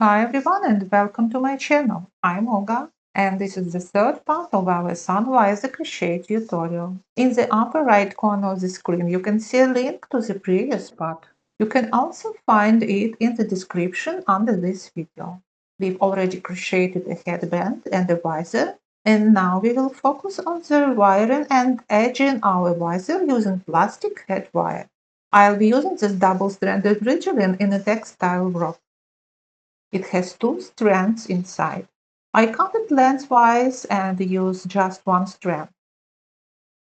Hi everyone and welcome to my channel. I'm Olga and this is the third part of our Sun Visor crochet tutorial. In the upper right corner of the screen you can see a link to the previous part. You can also find it in the description under this video. We've already crocheted a headband and a visor, and now we will focus on the wiring and edging our visor using plastic headwear. I'll be using this double-stranded Rigilene in a textile wrap. It has two strands inside. I cut it lengthwise and use just one strand.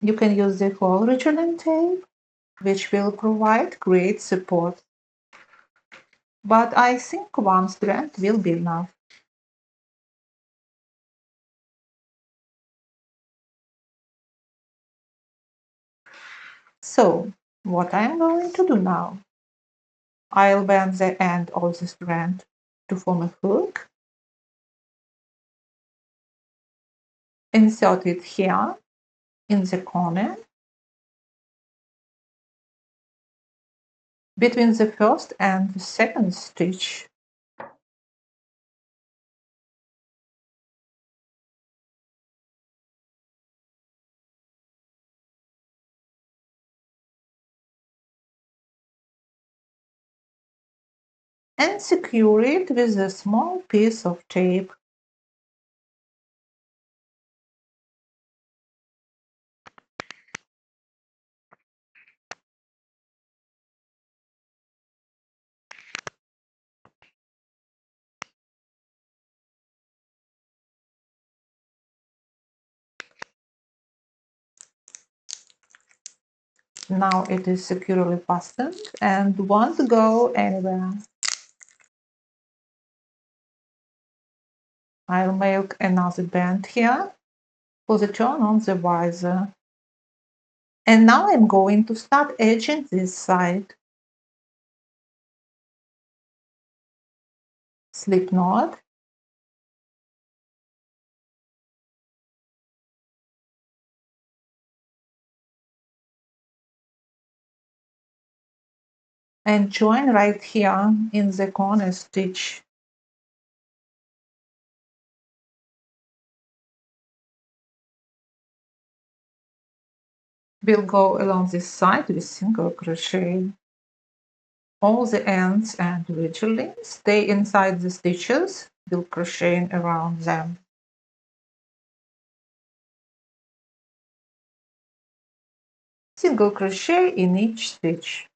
You can use the whole Rigilene tape, which will provide great support, but I think one strand will be enough. So, what I'm going to do now, I'll bend the end of the strand to form a hook, insert it here in the corner between the first and the second stitch. And secure it with a small piece of tape. Now it is securely fastened and won't go anywhere. I'll make another bend here for the turn on the visor. And now I'm going to start edging this side. Slip knot. And join right here in the corner stitch. We'll go along this side with single crochet. All the ends and Rigilene stay inside the stitches, we'll crocheting around them. Single crochet in each stitch.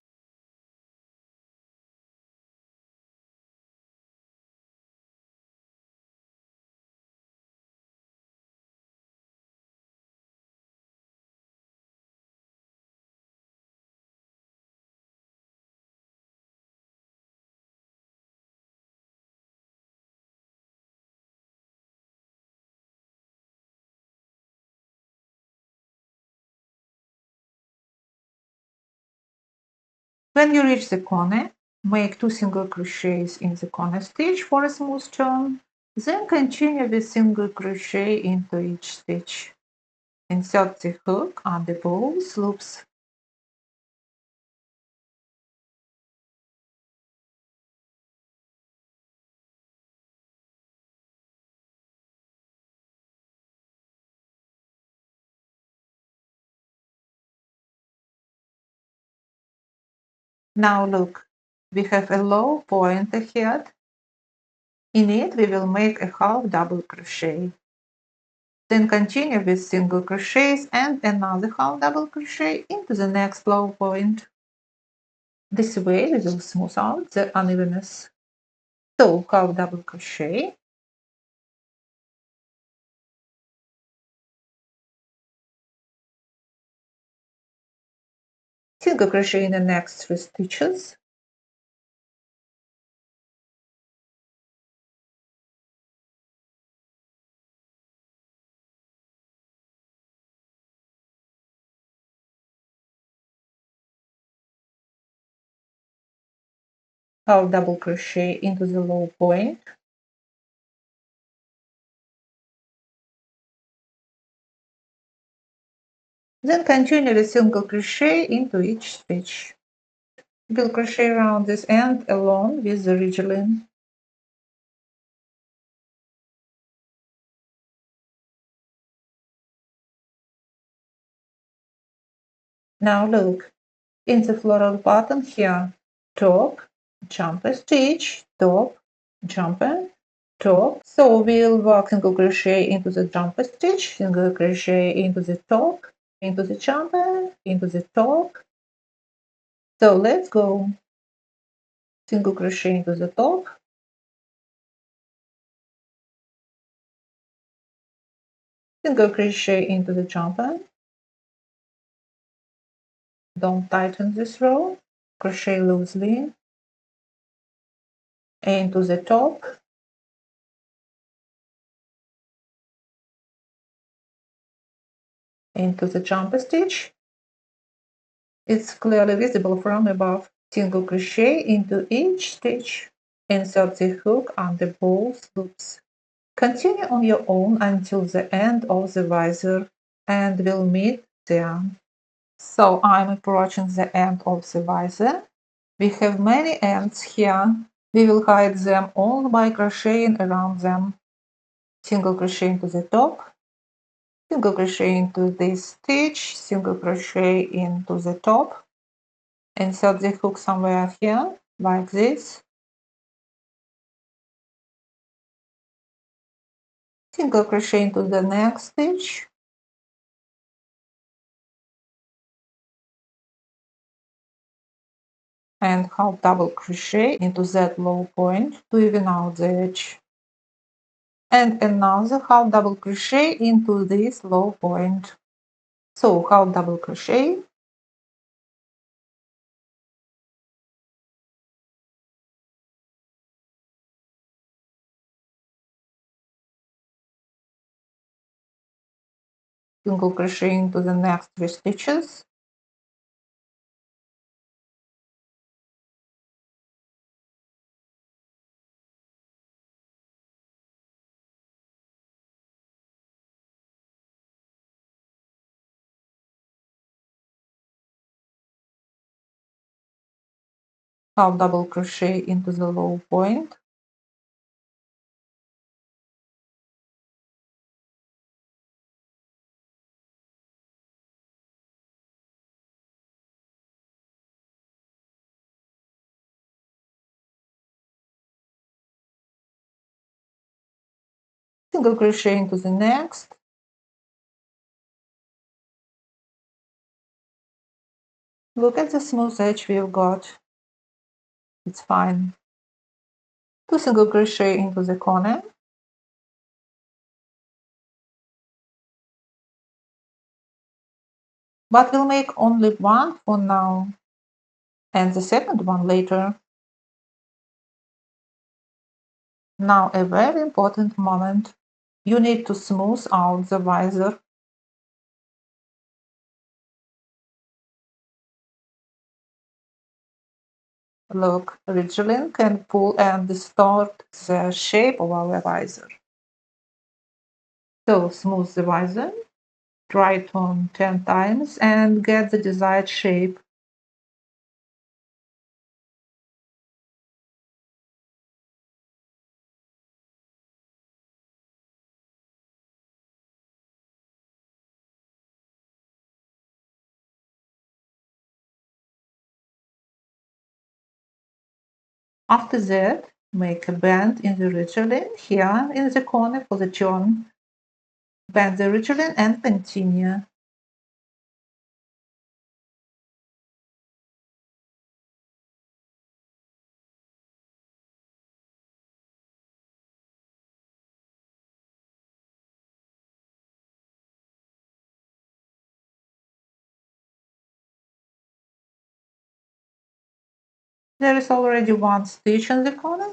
When you reach the corner, make 2 single crochets in the corner stitch for a smooth turn, then continue with single crochet into each stitch. Insert the hook under both loops. Now look, we have a low point ahead. In it we will make a half double crochet. Then continue with single crochets and another half double crochet into the next low point. This way we will smooth out the unevenness. So half double crochet, single crochet in the next 3 stitches, half double crochet into the low point, then continue with single crochet into each stitch. We'll crochet around this end along with the Rigilene. Now look, in the floral pattern here, top, jumper stitch, top, jumper, top. So we'll work single crochet into the jumper stitch, single crochet into the top, into the jumper, into the top. So let's go. Single crochet into the top, single crochet into the jumper. Don't tighten this row. Crochet loosely into the top, into the jumper stitch. It's clearly visible from above. Single crochet into each stitch. Insert the hook under both loops. Continue on your own until the end of the visor and we'll meet there. So I'm approaching the end of the visor. We have many ends here. We will hide them all by crocheting around them. Single crochet into the top, single crochet into this stitch, single crochet into the top, insert the hook somewhere here, like this, single crochet into the next stitch, and half double crochet into that low point to even out the edge, and another half double crochet into this low point. So half double crochet, single crochet into the next 3 stitches, half double crochet into the low point, single crochet into the next, look at the smooth edge we've got, it's fine. 2 single crochet into the corner, but we'll make only one for now and the second one later. Now a very important moment. You need to smooth out the visor. Look, Rigilene can pull and distort the shape of our visor. So smooth the visor, try it on 10 times and get the desired shape. After that, make a bend in the Rigilene here in the corner for the turn. Bend the Rigilene and continue. There is already one stitch in the corner.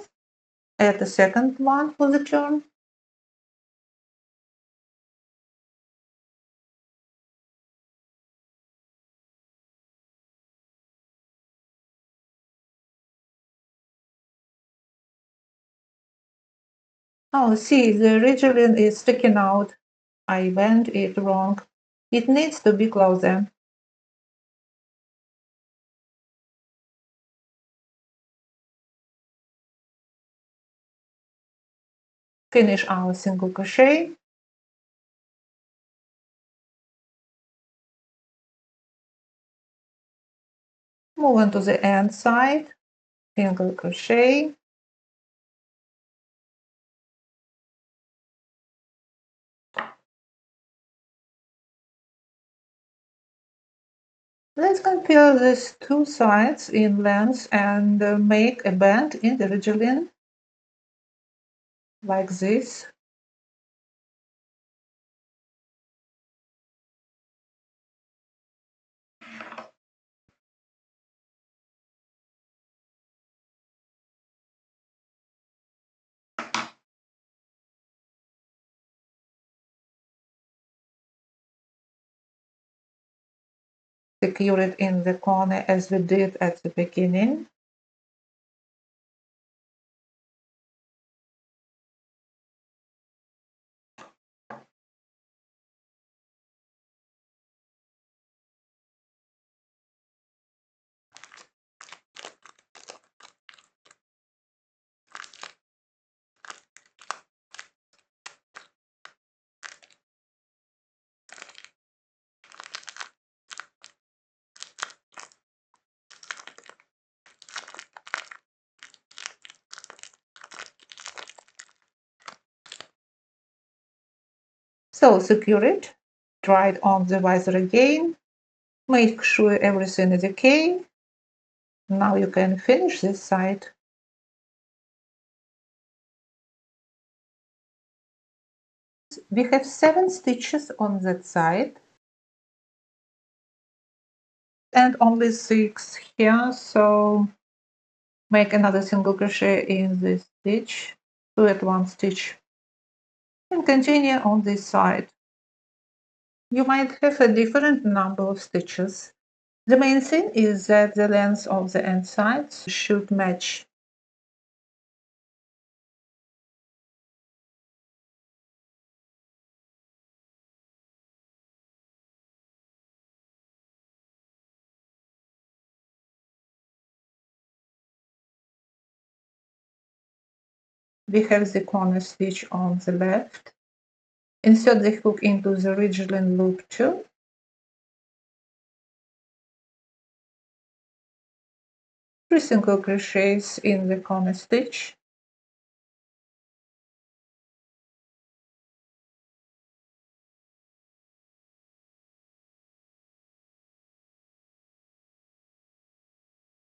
Add a second one for the turn. Oh, see, the Rigilene is sticking out. I bent it wrong. It needs to be closer. Finish our single crochet. Move on to the end side, single crochet. Let's compare these two sides in length and make a band in the Rigilene like this. Secure it in the corner as we did at the beginning. So secure it, try it on the visor again, make sure everything is okay. Now you can finish this side. We have 7 stitches on that side and only 6 here, so make another single crochet in this stitch, 2 at 1 stitch, and continue on this side. You might have a different number of stitches. The main thing is that the length of the end sides should match. We have the corner stitch on the left. Insert the hook into the Rigilene loop 2. Three single crochets in the corner stitch.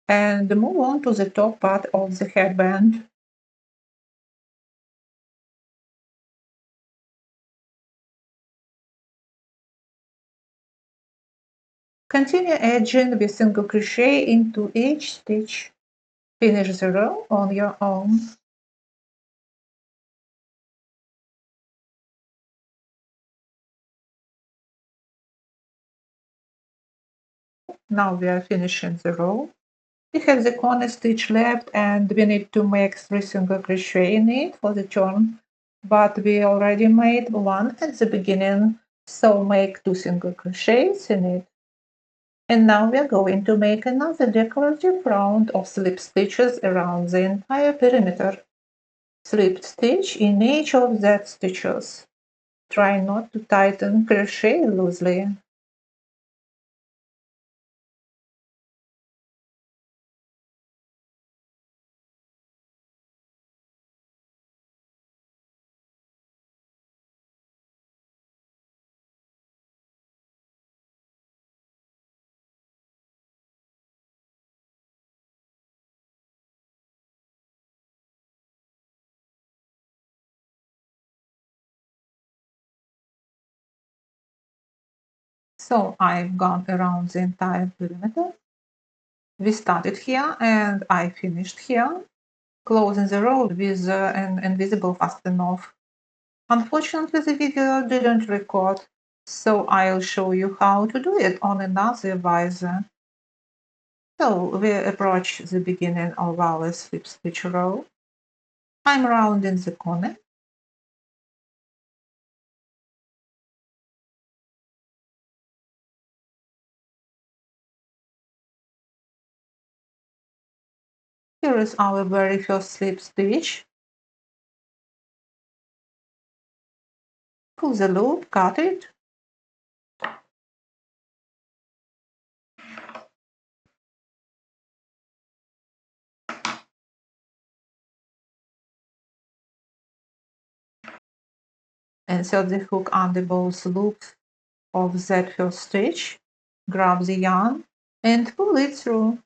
And move on to the top part of the headband. Continue edging with single crochet into each stitch. Finish the row on your own. Now we are finishing the row. We have the corner stitch left and we need to make 3 single crochet in it for the turn, but we already made one at the beginning, so make 2 single crochets in it. And now we are going to make another decorative round of slip stitches around the entire perimeter. Slip stitch in each of that stitches. Try not to tighten crochet loosely. So I've gone around the entire perimeter. We started here and I finished here, closing the row with an invisible fasten off. Unfortunately, the video didn't record, so I'll show you how to do it on another visor. So we approach the beginning of our slip stitch row. I'm rounding the corner. Here is our very first slip stitch. Pull the loop, cut it. Insert the hook under both loops of that first stitch, grab the yarn and pull it through.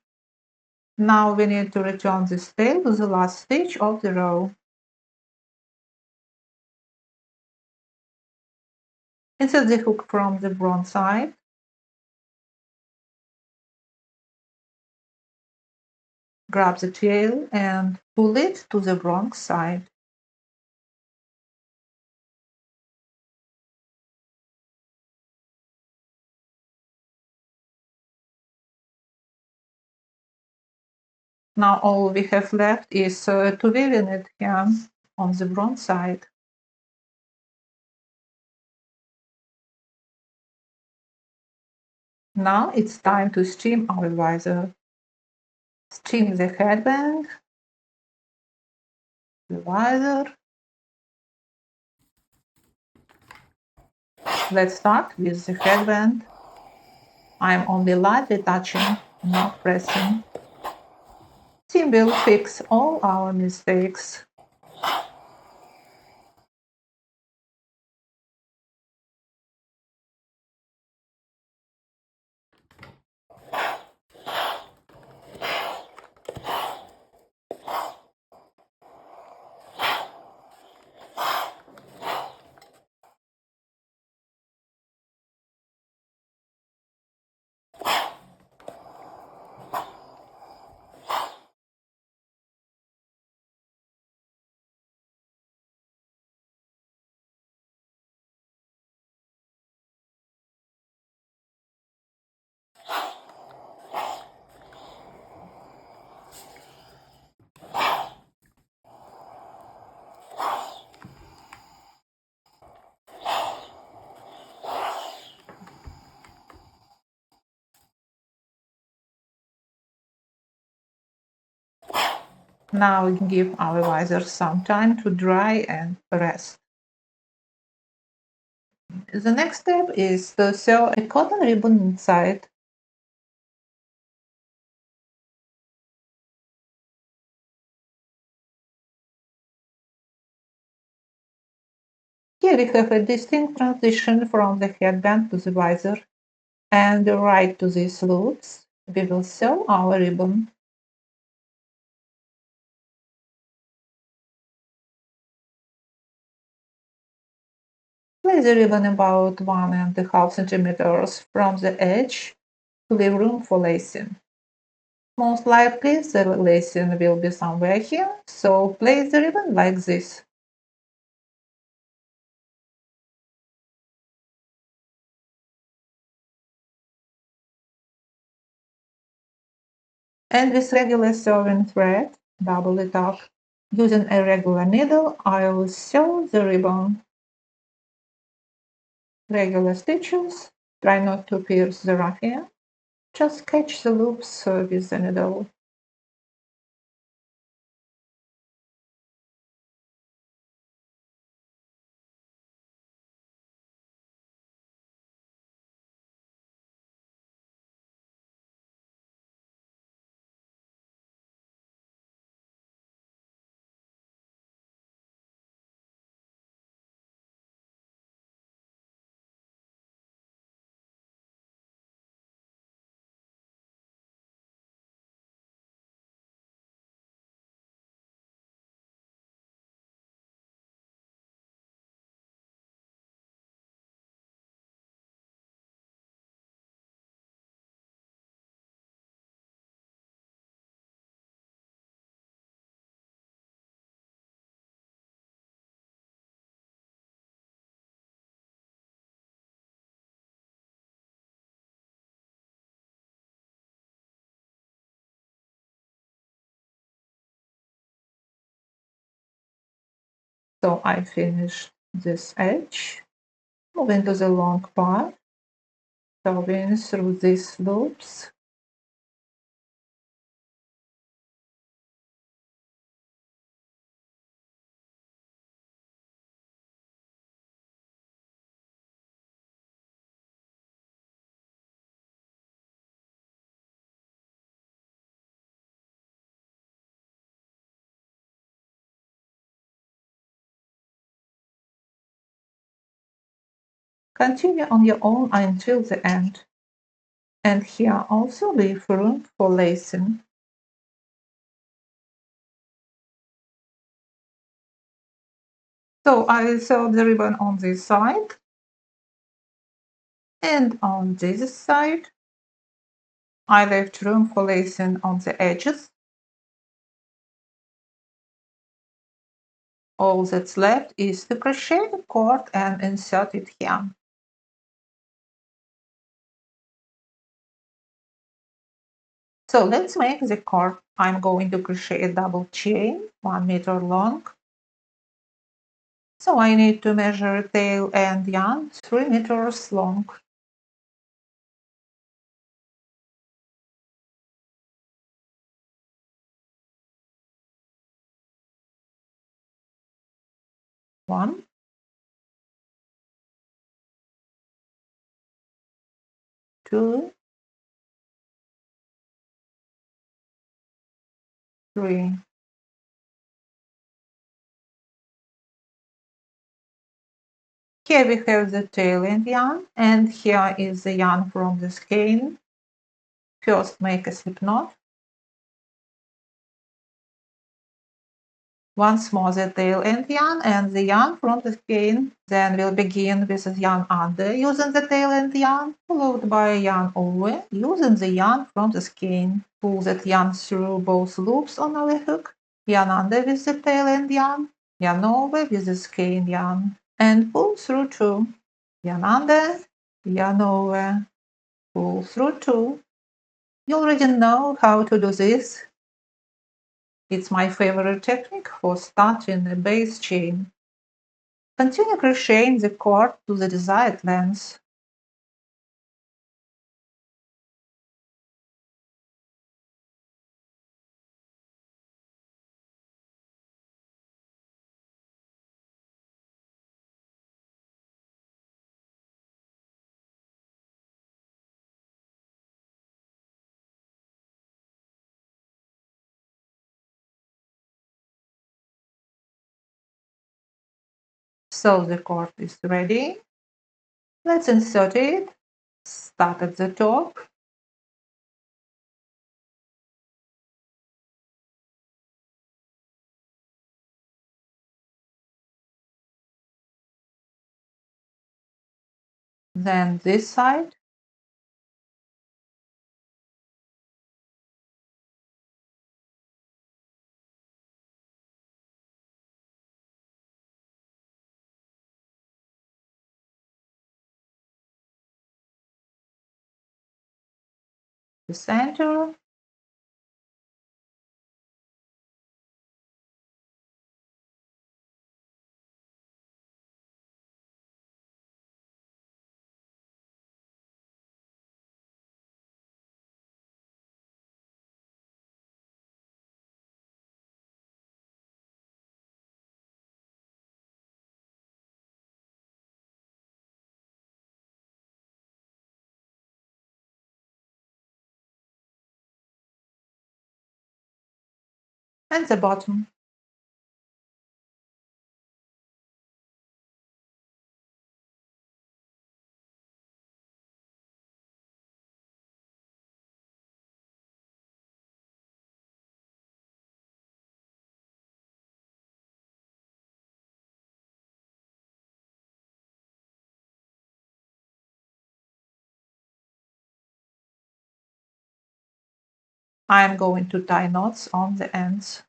Now we need to return this tail to the last stitch of the row. Insert the hook from the wrong side. Grab the tail and pull it to the wrong side. Now all we have left is to weave in it here on the wrong side. Now it's time to steam our visor. Steam the headband, the visor. Let's start with the headband. I'm only lightly touching, not pressing. Steam will fix all our mistakes. Now give our visor some time to dry and rest. The next step is to sew a cotton ribbon inside. Here we have a distinct transition from the headband to the visor, and right to these loops we will sew our ribbon. Place the ribbon about 1.5 centimeters from the edge to leave room for lacing. Most likely the lacing will be somewhere here, so place the ribbon like this. And with regular sewing thread, double it up. Using a regular needle, I will sew the ribbon. Regular stitches, try not to pierce the raffia. Just catch the loops with the needle. So I finished this edge. Moving to the long part, sewing through these loops. Continue on your own until the end. And here also leave room for lacing. So I sewed the ribbon on this side and on this side. I left room for lacing on the edges. All that's left is to crochet the cord and insert it here. So let's make the cord. I'm going to crochet a double chain, 1 meter long. So I need to measure tail and yarn 3 meters long. One, two, three. Here we have the tail end yarn, and here is the yarn from the skein. First make a slip knot. Once more the tail end yarn and the yarn from the skein. Then we'll begin with the yarn under using the tail end yarn, followed by a yarn over using the yarn from the skein. Pull that yarn through both loops on our hook. Yarn under with the tail end yarn over with the skein yarn, and pull through 2. Yarn under, yarn over, pull through 2. You already know how to do this. It's my favorite technique for starting a base chain. Continue crocheting the cord to the desired length. So the cord is ready. Let's insert it. Start at the top. Then this side. The center. And the bottom. I'm going to tie knots on the ends.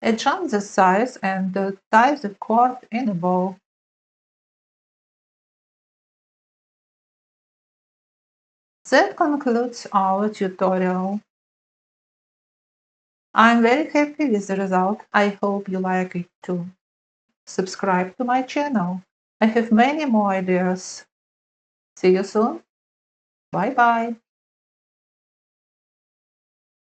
Adjust the size and tie the cord in a bow. That concludes our tutorial. I'm very happy with the result. I hope you like it too. Subscribe to my channel. I have many more ideas. See you soon. Bye bye.